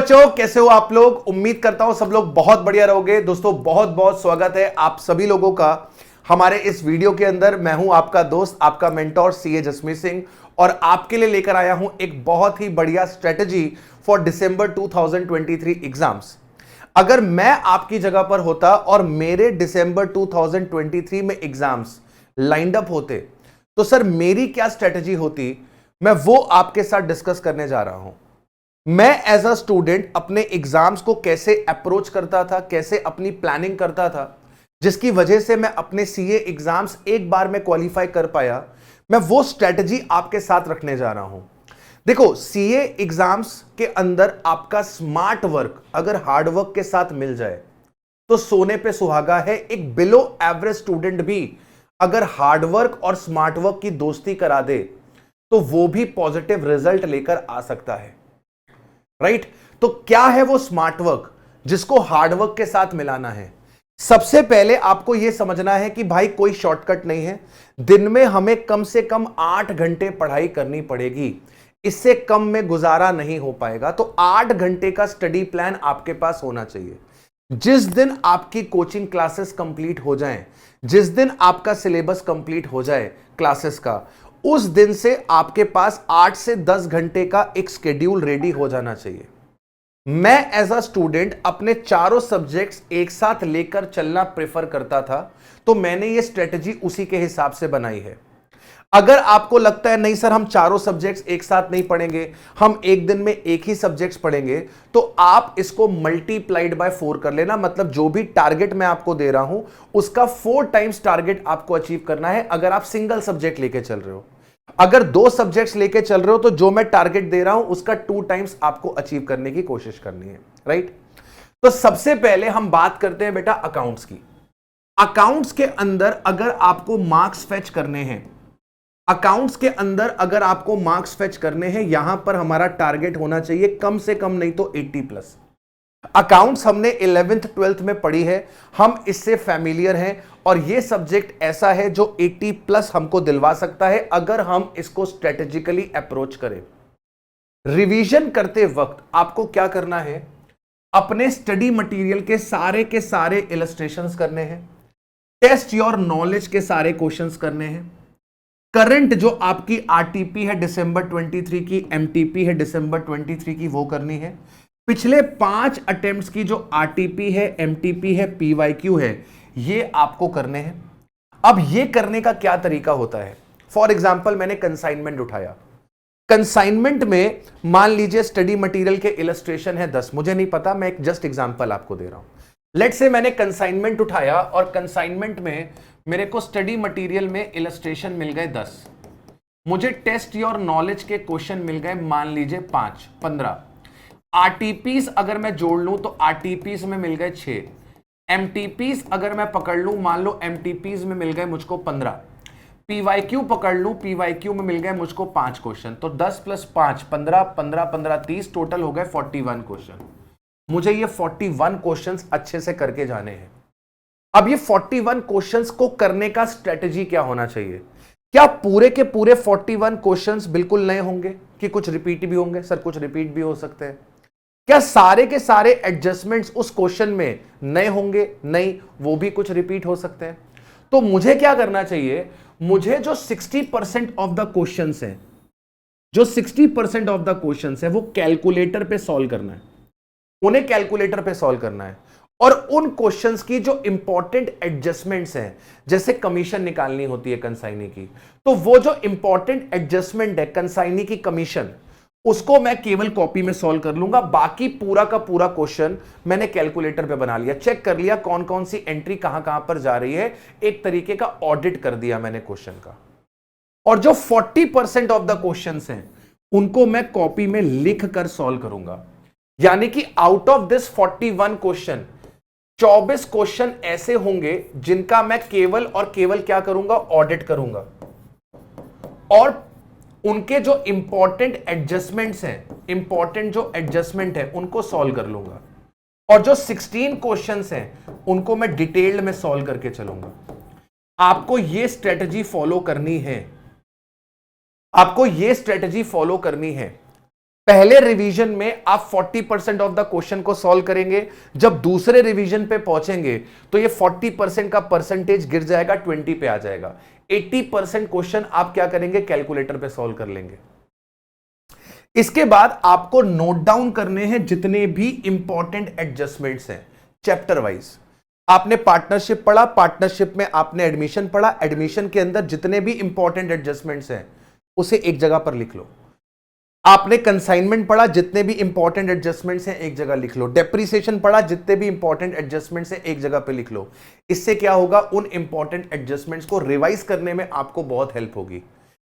बच्चों, कैसे हो आप लोग। उम्मीद करता हूं सब लोग बहुत बढ़िया रहोगे। दोस्तों बहुत बहुत स्वागत है आप सभी लोगों का हमारे इस वीडियो के अंदर। मैं हूं आपका दोस्त, आपका मेंटोर सीए जसमीत सिंह, और आपके लिए लेकर आया हूं एक बहुत ही बढ़िया स्ट्रेटजी फॉर दिसंबर 2023 एग्जाम्स। अगर मैं आपकी जगह पर होता और मेरे दिसंबर 2023 में एग्जाम्स लाइंड अप होते तो सर मेरी क्या स्ट्रेटजी होती, मैं वो आपके साथ डिस्कस करने जा रहा हूं। मैं एज अ स्टूडेंट अपने एग्जाम्स को कैसे अप्रोच करता था, कैसे अपनी प्लानिंग करता था, जिसकी वजह से मैं अपने सीए एग्जाम्स एक बार में क्वालिफाई कर पाया, मैं वो स्ट्रेटजी आपके साथ रखने जा रहा हूं। देखो, सीए एग्जाम्स के अंदर आपका स्मार्ट वर्क अगर हार्ड वर्क के साथ मिल जाए तो सोने पे सुहागा है। एक बिलो एवरेज स्टूडेंट भी अगर हार्ड वर्क और स्मार्ट वर्क की दोस्ती करा दे तो वो भी पॉजिटिव रिजल्ट लेकर आ सकता है, राइट। तो क्या है वो स्मार्ट वर्क जिसको हार्ड वर्क के साथ मिलाना है। सबसे पहले आपको यह समझना है कि भाई कोई शॉर्टकट नहीं है। दिन में हमें कम से कम 8 घंटे पढ़ाई करनी पड़ेगी, इससे कम में गुजारा नहीं हो पाएगा। तो 8 घंटे का स्टडी प्लान आपके पास होना चाहिए। जिस दिन आपकी कोचिंग क्लासेस कंप्लीट हो जाएं, जिस दिन आपका सिलेबस कंप्लीट हो जाए क्लासेस का, उस दिन से आपके पास 8 से 10 घंटे का एक शेड्यूल रेडी हो जाना चाहिए। मैं एज अ स्टूडेंट अपने चारों सब्जेक्ट्स एक साथ लेकर चलना प्रेफर करता था, तो मैंने ये स्ट्रेटजी उसी के हिसाब से बनाई है। अगर आपको लगता है नहीं सर हम चारों सब्जेक्ट्स एक साथ नहीं पढ़ेंगे, हम एक दिन में एक ही सब्जेक्ट्स पढ़ेंगे, तो आप इसको मल्टीप्लाइड बाय 4 कर लेना। मतलब जो भी टारगेट मैं आपको दे रहा हूं उसका 4 टाइम्स टारगेट आपको अचीव करना है। अगर आप सिंगल सब्जेक्ट लेके चल रहे हो, अगर 2 सब्जेक्ट्स लेके चल रहे हो, तो जो मैं टारगेट दे रहा हूं उसका 2 टाइम्स आपको अचीव करने की कोशिश करनी है, राइट। तो सबसे पहले हम बात करते हैं बेटा अकाउंट्स की। अकाउंट्स के अंदर अगर आपको मार्क्स फेच करने हैं, अकाउंट्स के अंदर अगर आपको मार्क्स फेच करने हैं, यहां पर हमारा टारगेट होना चाहिए कम से कम नहीं तो 80 प्लस। अकाउंट्स हमने 11th 12th में पढ़ी है, हम इससे फैमिलियर हैं, और यह सब्जेक्ट ऐसा है जो 80 प्लस हमको दिलवा सकता है अगर हम इसको स्ट्रेटेजिकली अप्रोच करें। रिवीजन करते वक्त आपको क्या करना है, अपने स्टडी मटेरियल के सारे इलस्ट्रेशंस करने हैं, टेस्ट योर नॉलेज के सारे क्वेश्चंस करने हैं, करंट जो आपकी आरटीपी है दिसंबर 23 की, एमटीपी है दिसंबर 23 की, वो करनी है। पिछले 5 अटेम्प्ट्स की जो आरटीपी है, एमटीपी है, पीवाईक्यू है, ये आपको करने हैं। अब ये करने का क्या तरीका होता है। फॉर एग्जाम्पल मैंने कंसाइनमेंट उठाया, कंसाइनमेंट में मान लीजिए स्टडी मटेरियल के इलस्ट्रेशन है 10, मुझे नहीं पता, मैं एक जस्ट एग्जांपल आपको दे रहा हूं। लेट्स से मैंने कंसाइनमेंट उठाया और कंसाइनमेंट में मेरे को स्टडी मटेरियल में इलस्ट्रेशन मिल गए 10, मुझे टेस्ट योर नॉलेज के क्वेश्चन मिल गए मान लीजिए 5, 15। आरटीपीस अगर मैं जोड़ लूं तो आरटीपीस में मिल गए 6, एमटीपीस अगर मैं पकड़ लूं, मान लो एमटीपीस में मिल गए मुझको 15, पीवाईक्यू पकड़ लूं, पीवाईक्यू में मिल गए मुझको 5 क्वेश्चन। तो 10 + 5 15, 15 15 30, टोटल हो गए 41 क्वेश्चन। मुझे ये 41 क्वेश्चंस अच्छे से करके जाने हैं। अब ये 41 क्वेश्चंस को करने का स्ट्रेटजी क्या होना चाहिए। क्या पूरे के पूरे 41 क्वेश्चंस बिल्कुल नए होंगे कि कुछ रिपीट भी होंगे। सर कुछ रिपीट भी हो सकते हैं। क्या सारे के सारे एडजस्टमेंट्स उस क्वेश्चन में नए होंगे। नहीं, वो भी कुछ रिपीट हो सकते हैं। तो मुझे क्या करना चाहिए, मुझे जो 60% ऑफ द क्वेश्चंस है, जो 60% ऑफ द क्वेश्चंस है वो कैलकुलेटर पे सॉल्व करना है, उन्हें कैलकुलेटर पे सॉल्व करना है। और उन क्वेश्चंस की जो इंपॉर्टेंट एडजस्टमेंट्स हैं, जैसे कमीशन निकालनी होती है कंसाइनी की, तो वो जो इंपॉर्टेंट एडजस्टमेंट है कंसाइनी की कमीशन, उसको मैं केवल कॉपी में सॉल्व कर लूंगा। बाकी पूरा का पूरा क्वेश्चन मैंने कैलकुलेटर पे बना लिया, चेक कर लिया कौन कौन सी एंट्री कहां कहां पर जा रही है, एक तरीके का ऑडिट कर दिया मैंने क्वेश्चन का। और जो 40% ऑफ द क्वेश्चंस हैं उनको मैं कॉपी में लिख कर सॉल्व करूंगा। यानी कि out of this 41 question 24 question ऐसे होंगे जिनका मैं केवल और केवल क्या करूंगा, ऑडिट करूंगा, और उनके जो इंपॉर्टेंट एडजस्टमेंट्स हैं, इंपॉर्टेंट जो एडजस्टमेंट है उनको सॉल्व कर लूंगा। और जो 16 क्वेश्चंस हैं उनको मैं डिटेल्ड में सॉल्व करके चलूंगा। आपको यह स्ट्रेटजी फॉलो करनी है, आपको यह स्ट्रेटजी फॉलो करनी है। पहले रिवीजन में आप 40% ऑफ द क्वेश्चन को सॉल्व करेंगे, जब दूसरे रिवीजन पे पहुंचेंगे तो ये 40% का परसेंटेज गिर जाएगा, 20 पे आ जाएगा। 80% क्वेश्चन आप क्या करेंगे, कैलकुलेटर पे सॉल्व कर लेंगे। इसके बाद आपको नोट डाउन करने हैं जितने भी इंपॉर्टेंट एडजस्टमेंट्स हैं चैप्टर वाइज। आपने पार्टनरशिप पढ़ा, पार्टनरशिप में आपने एडमिशन पढ़ा, एडमिशन के अंदर जितने भी इंपॉर्टेंट एडजस्टमेंट्स हैं उसे एक जगह पर लिख लो। आपने कंसाइनमेंट पढ़ा, जितने भी इंपॉर्टेंट एडजस्टमेंट्स हैं एक जगह लिख लो। डेप्रिसिएशन पढ़ा, जितने भी इंपॉर्टेंट एडजस्टमेंट्स हैं एक जगह पे लिख लो। इससे क्या होगा, उन इंपॉर्टेंट एडजस्टमेंट्स को रिवाइज करने में आपको बहुत हेल्प होगी।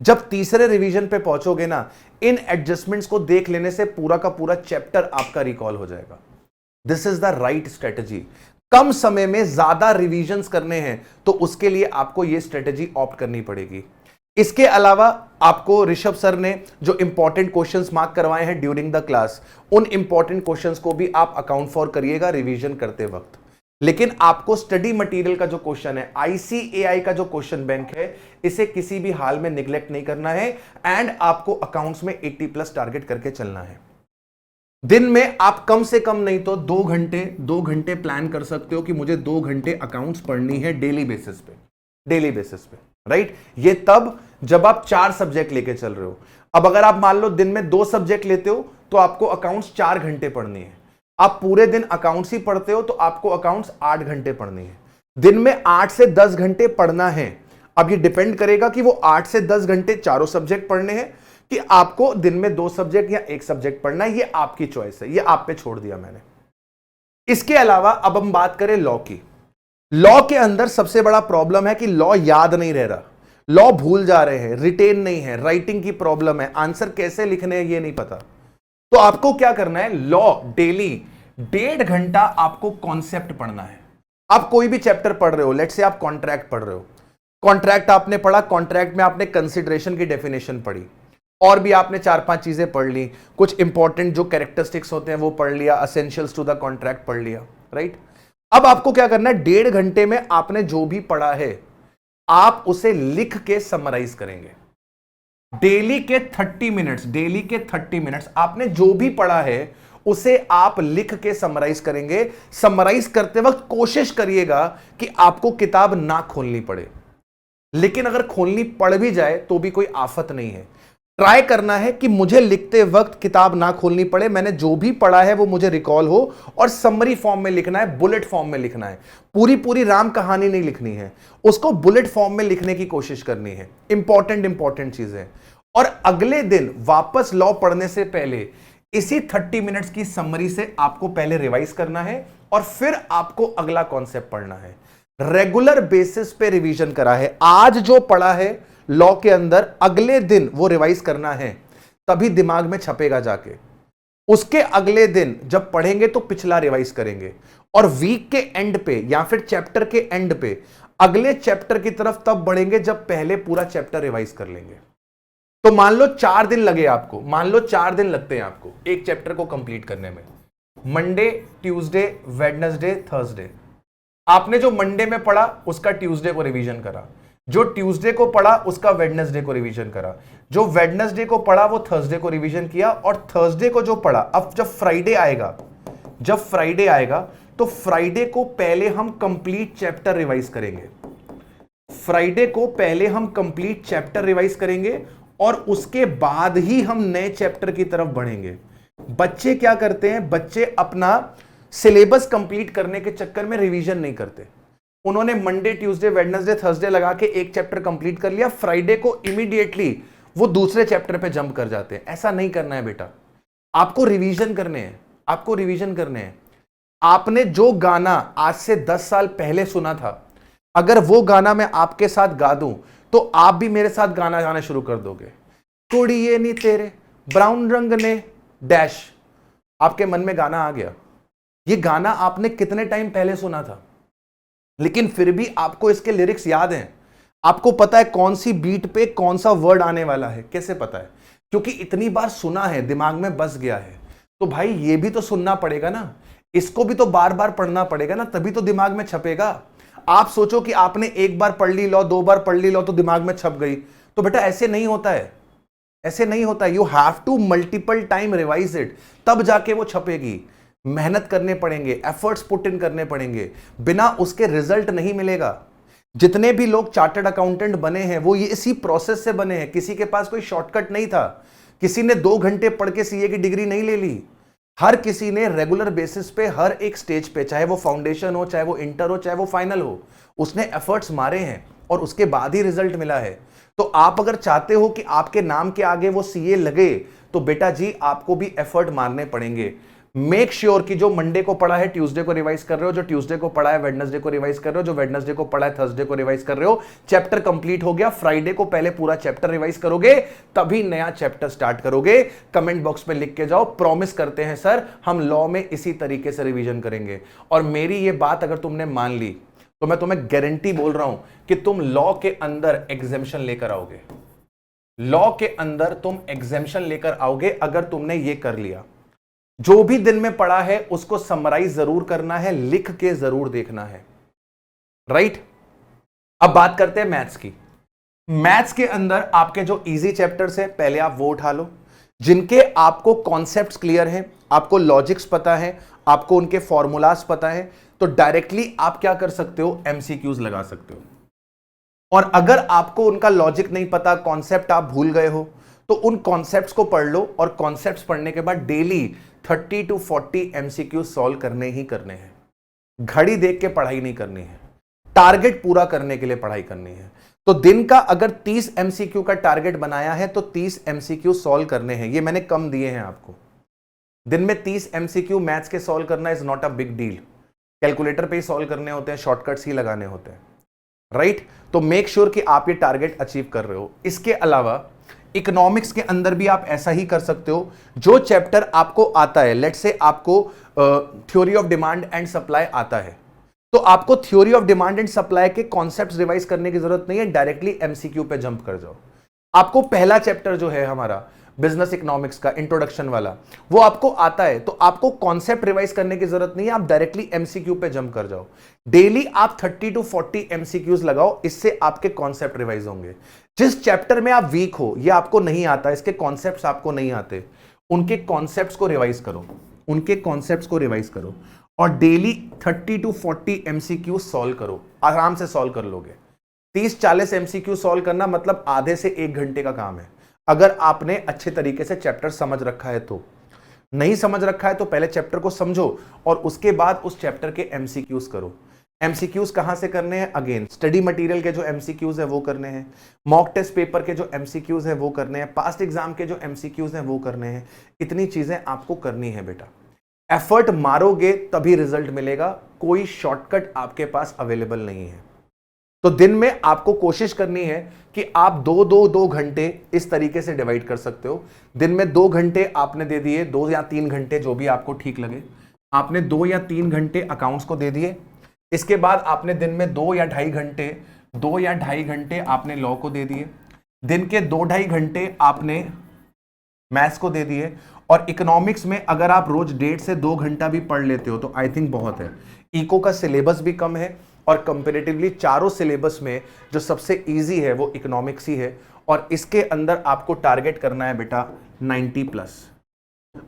जब तीसरे रिवीजन पे पहुंचोगे ना, इन एडजस्टमेंट्स को देख लेने से पूरा का पूरा चैप्टर आपका रिकॉल हो जाएगा। This is the right strategy. कम समय में ज्यादा रिवीजन्स करने हैं तो उसके लिए आपको यह स्ट्रेटजी ऑप्ट करनी पड़ेगी। इसके अलावा आपको ऋषभ सर ने जो इंपॉर्टेंट क्वेश्चंस मार्क करवाए हैं ड्यूरिंग द क्लास, उन इंपॉर्टेंट क्वेश्चंस को भी आप अकाउंट फॉर करिएगा रिवीजन करते वक्त। लेकिन आपको स्टडी मटेरियल का जो क्वेश्चन है, आईसीएआई का जो क्वेश्चन बैंक है, इसे किसी भी हाल में निगलेक्ट नहीं करना है एंड आपको अकाउंट्स में 80+ टारगेट करके चलना है। दिन में आप कम से कम नहीं तो 2 घंटे प्लान कर सकते हो कि मुझे 2 घंटे अकाउंट्स पढ़नी है डेली बेसिस पे, राइट। ये तब जब आप 4 सब्जेक्ट लेके चल रहे हो। अब अगर आप मान लो दिन में 2 सब्जेक्ट लेते हो तो आपको अकाउंट्स 4 घंटे पढ़नी है। आप पूरे दिन अकाउंट्स ही पढ़ते हो तो आपको अकाउंट्स 8 घंटे पढ़नी है। दिन में 8 से 10 घंटे पढ़ना है। अब ये डिपेंड करेगा कि वो 8 से 10 घंटे चारों सब्जेक्ट पढ़ने हैं कि आपको दिन में 2 सब्जेक्ट या 1 सब्जेक्ट पढ़ना है। ये आपकी चॉइस है, ये आप पे छोड़ दिया मैंने। इसके अलावा अब हम बात करें लॉ की। लॉ के अंदर सबसे बड़ा प्रॉब्लम है कि लॉ याद नहीं रह रहा, लॉ भूल जा रहे हैं, रिटेन नहीं है, राइटिंग की प्रॉब्लम है, आंसर कैसे लिखने हैं ये नहीं पता। तो आपको क्या करना है, लॉ डेली 1.5 घंटा आपको कॉन्सेप्ट पढ़ना है। आप कोई भी चैप्टर पढ़ रहे हो, लेट्स से आप कॉन्ट्रैक्ट पढ़ रहे हो, कॉन्ट्रैक्ट आपने पढ़ा, कॉन्ट्रैक्ट में आपने कंसिडरेशन की डेफिनेशन पढ़ी और भी आपने 4-5 चीजें पढ़ ली, कुछ इंपॉर्टेंट जो कैरेक्टरिस्टिक्स होते हैं वो पढ़ लिया, एसेंशियल्स टू द कॉन्ट्रैक्ट पढ़ लिया, राइट। अब आपको क्या करना है, 1.5 घंटे में आपने जो भी पढ़ा है आप उसे लिख के समराइज करेंगे। डेली के 30 मिनट्स आपने जो भी पढ़ा है उसे आप लिख के समराइज करेंगे। समराइज करते वक्त कोशिश करिएगा कि आपको किताब ना खोलनी पड़े, लेकिन अगर खोलनी पड़ भी जाए तो भी कोई आफत नहीं है। ट्राई करना है कि मुझे लिखते वक्त किताब ना खोलनी पड़े, मैंने जो भी पढ़ा है वो मुझे रिकॉल हो और समरी फॉर्म में लिखना है, बुलेट फॉर्म में लिखना है। पूरी राम कहानी नहीं लिखनी है, उसको बुलेट फॉर्म में लिखने की कोशिश करनी है। इंपॉर्टेंट चीजें। और अगले दिन वापस लॉ पढ़ने से पहले इसी 30 मिनट्स की समरी से आपको पहले रिवाइज करना है और फिर आपको अगला कॉन्सेप्ट पढ़ना है। रेगुलर बेसिस पे रिवीजन करा है, आज जो पढ़ा है लॉ के अंदर अगले दिन वो रिवाइज करना है, तभी दिमाग में छपेगा जाके। उसके अगले दिन जब पढ़ेंगे तो पिछला रिवाइज करेंगे और वीक के एंड पे या फिर चैप्टर के एंड पे अगले चैप्टर की तरफ तब बढ़ेंगे जब पहले पूरा चैप्टर रिवाइज कर लेंगे। तो मान लो 4 दिन लगे आपको, मान लो 4 दिन लगते हैं आपको एक चैप्टर को कंप्लीट करने में। Monday, Tuesday, Wednesday, Thursday. आपने जो मंडे में पढ़ा उसका ट्यूसडे को रिवीजन करा, जो ट्यूसडे को पढ़ा उसका वेडनेसडे को रिवीजन करा, जो वेडनेसडे को पढ़ा वो थर्सडे को रिवीजन किया और थर्सडे को जो पढ़ा, अब जब फ्राइडे आएगा तो फ्राइडे को पहले हम कंप्लीट चैप्टर रिवाइज करेंगे। फ्राइडे को पहले हम कंप्लीट चैप्टर रिवाइज करेंगे और उसके बाद ही हम नए चैप्टर की तरफ बढ़ेंगे। बच्चे क्या करते हैं, बच्चे अपना सिलेबस कंप्लीट करने के चक्कर में रिवीजन नहीं करते। उन्होंने मंडे, ट्यूसडे, वेडनेसडे, थर्सडे लगा के एक चैप्टर कंप्लीट कर लिया, फ्राइडे को इमीडिएटली वो दूसरे चैप्टर पे जंप कर जाते हैं। ऐसा नहीं करना है बेटा, आपको रिवीजन करने हैं। आपने जो गाना आज से 10 साल पहले सुना था, अगर वो गाना मैं आपके साथ गा दूं तो आप भी मेरे साथ गाना गाना शुरू कर दोगे। कुड़िए नी तेरे ब्राउन रंग ने डैश, आपके मन में गाना आ गया। ये गाना आपने कितने टाइम पहले सुना था, लेकिन फिर भी आपको इसके लिरिक्स याद हैं। आपको पता है कौन सी बीट पे कौन सा वर्ड आने वाला है। कैसे पता है? क्योंकि इतनी बार सुना है, दिमाग में बस गया है। तो भाई ये भी तो सुनना पड़ेगा ना, इसको भी तो बार बार पढ़ना पड़ेगा ना, तभी तो दिमाग में छपेगा। आप सोचो कि आपने एक बार पढ़ ली लॉ, 2 बार पढ़ ली लॉ तो दिमाग में छप गई, तो बेटा ऐसे नहीं होता है, ऐसे नहीं होता, you have to multiple time revise it, तब जाके वो छपेगी। मेहनत करने पड़ेंगे, एफर्ट्स पुट इन करने पड़ेंगे, बिना उसके रिजल्ट नहीं मिलेगा। जितने भी लोग चार्टर्ड अकाउंटेंट बने हैं वो ये इसी प्रोसेस से बने हैं। किसी के पास कोई शॉर्टकट नहीं था, किसी ने 2 घंटे पढ़ के सीए की डिग्री नहीं ले ली। हर किसी ने रेगुलर बेसिस पे हर एक स्टेज पे, चाहे वो फाउंडेशन हो, चाहे वो इंटर हो, चाहे वो फाइनल हो, उसने एफर्ट्स मारे हैं और उसके बाद ही रिजल्ट मिला है। तो आप अगर चाहते हो कि आपके नाम के आगे वो सीए लगे, तो बेटा जी आपको भी एफर्ट मारने पड़ेंगे। मेक श्योर कि जो मंडे को पढ़ा है ट्यूसडे को रिवाइज कर रहे हो, जो ट्यूसडे को पढ़ा है वेडनेसडे को रिवाइज कर रहे हो, जो वेडनेसडे को पढ़ा है थर्सडे को रिवाइज कर रहे हो। चैप्टर कंप्लीट हो गया, फ्राइडे को पहले पूरा चैप्टर रिवाइज करोगे, तभी नया चैप्टर स्टार्ट करोगे। कमेंट बॉक्स में लिख के जाओ, प्रॉमिस करते हैं सर हम लॉ में इसी तरीके से रिवीजन करेंगे। और मेरी ये बात अगर तुमने मान ली तो मैं तुम्हें गारंटी बोल रहा हूं कि तुम लॉ के अंदर एग्जेम्पशन लेकर आओगे। लॉ के अंदर तुम एग्जेम्पशन लेकर आओगे अगर तुमने ये कर लिया। जो भी दिन में पढ़ा है उसको समराइज जरूर करना है, लिख के जरूर देखना है, राइट। अब बात करते हैं मैथ्स की। मैथ्स के अंदर आपके जो इजी चैप्टर्स है पहले आप वो उठा लो, जिनके आपको कॉन्सेप्ट्स क्लियर हैं, आपको लॉजिक्स पता है, आपको उनके फॉर्मूलाज पता है, तो डायरेक्टली आप क्या कर सकते हो, एमसीक्यूज लगा सकते हो। और अगर आपको उनका लॉजिक नहीं पता, कॉन्सेप्ट आप भूल गए हो, तो उन कॉन्सेप्ट्स को पढ़ लो और कॉन्सेप्ट्स पढ़ने के बाद डेली 30 to 40 एमसीक्यू सॉल्व करने ही करने हैं। घड़ी देख के पढ़ाई नहीं करनी है, टारगेट पूरा करने के लिए पढ़ाई करनी है। तो दिन का अगर 30 एमसीक्यू का टारगेट बनाया है तो 30 एमसीक्यू सॉल्व करने हैं। ये मैंने कम दिए हैं आपको। दिन में 30 एमसीक्यू मैथ्स के सॉल्व करना is not a big deal. Calculator पे ही सॉल्व करने होते हैं, शॉर्टकट्स ही लगाने होते हैं, राइट। तो मेक श्योर कि आप ये टारगेट अचीव कर रहे हो। इसके अलावा इकोनॉमिक्स के अंदर भी आप ऐसा ही कर सकते हो। जो चैप्टर आपको आता है, लेट्स से आपको theory of demand and supply आता है, तो आपको theory of demand and supply के कॉन्सेप्ट्स रिवाइज करने की जरूरत नहीं है, डायरेक्टली एमसीक्यू पे जंप कर जाओ। आपको पहला चैप्टर जो है हमारा बिजनेस इकोनॉमिक्स का इंट्रोडक्शन वाला, वो आपको आता है, तो आपको कॉन्सेप्ट रिवाइज करने की जरूरत नहीं है, आप डायरेक्टली एमसीक्यू पे जंप कर जाओ। डेली आप 30 to 40 एमसीक्यूज लगाओ, इससे आपके कॉन्सेप्ट रिवाइज होंगे। जिस चैप्टर में आप वीक हो, ये आपको नहीं आता, इसके कॉन्सेप्ट्स आपको नहीं आते, उनके कॉन्सेप्ट्स को रिवाइज करो, उनके कॉन्सेप्ट्स को रिवाइज करो और डेली 30 to 40 एमसीक्यू सॉल्व करो। आराम से सॉल्व कर लोगे। 30-40 एमसीक्यू सॉल्व करना मतलब आधे से 1 घंटे का काम है, अगर आपने अच्छे तरीके से चैप्टर समझ रखा है तो। नहीं समझ रखा है तो पहले चैप्टर को समझो और उसके बाद उस चैप्टर के एमसीक्यूज करो। एमसीक्यूज कहां से करने हैं, अगेन स्टडी मटेरियल के जो एमसीक्यूज है वो करने हैं, मॉक टेस्ट पेपर के जो एमसीक्यूज है वो करने हैं, पास्ट एग्जाम के जो एमसीक्यूज हैं वो करने हैं। इतनी चीजें आपको करनी है बेटा। एफर्ट मारोगे तभी रिजल्ट मिलेगा, कोई शॉर्टकट आपके पास अवेलेबल नहीं है। तो दिन में आपको कोशिश करनी है कि आप 2 घंटे इस तरीके से डिवाइड कर सकते हो। दिन में 2 घंटे आपने दे दिए, 2 या 3 घंटे जो भी आपको ठीक लगे, आपने 2 या 3 घंटे अकाउंट्स को दे दिए। इसके बाद आपने दिन में 2 या ढाई घंटे आपने लॉ को दे दिए। दिन के 2-2.5 घंटे आपने मैथ्स को दे दिए। और इकोनॉमिक्स में अगर आप रोज 1.5 से 2 घंटा भी पढ़ लेते हो तो आई थिंक बहुत है। इको का सिलेबस भी कम है और कंपैरेटिवली चारों सिलेबस में जो सबसे इजी है वो इकोनॉमिक्स ही है। और इसके अंदर आपको टारगेट करना है बेटा 90+।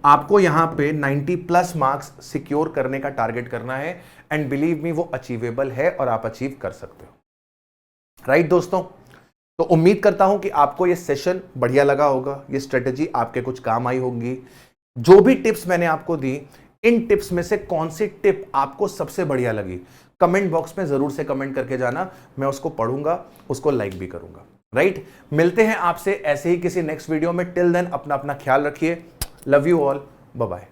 आपको यहां पे 90+ मार्क्स सिक्योर करने का टारगेट करना है एंड बिलीव मी वो अचीवेबल है और आप अचीव कर सकते हो, राइट दोस्तों। तो उम्मीद करता हूं कि आपको ये सेशन बढ़िया लगा होगा, ये स्ट्रेटेजी आपके कुछ काम आई होगी। जो भी टिप्स मैंने आपको दी, इन टिप्स में से कौन सी टिप आपको सबसे बढ़िया लगी, कमेंट बॉक्स में जरूर से कमेंट करके जाना, मैं उसको पढ़ूंगा, उसको लाइक भी करूंगा, राइट। मिलते हैं आपसे ऐसे ही किसी नेक्स्ट वीडियो में। टिल देन अपना ख्याल रखिए। Love you all, bye bye.